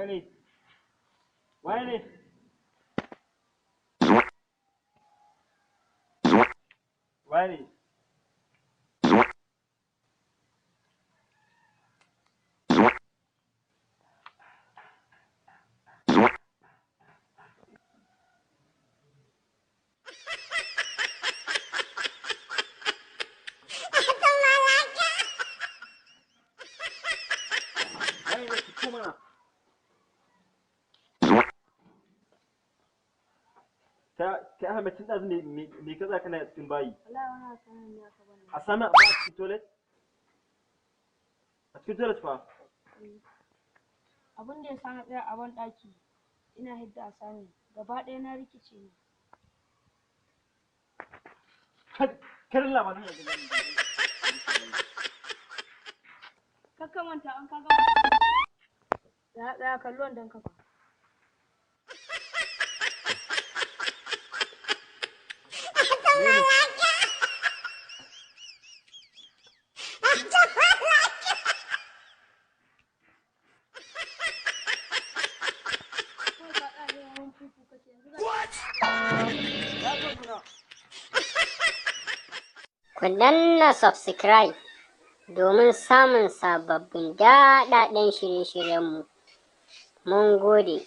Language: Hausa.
Wani? Wani? Wani? Kai Ahmed tun ɗazu me kaza kana cikin bayi? A sami abu a cikin toilet? A cikin toilet fa? Abun da ya sa na tsaya a ban ɗaki ina hidda a sani gaba ɗaya na rikice ne. Karin labarin da gani. Kakka manta an kaga tsaya kallon don kafa. Ku danna subscribe domin samun sababbin daɗaɗɗen shirye-shiryenmu. Mun gode.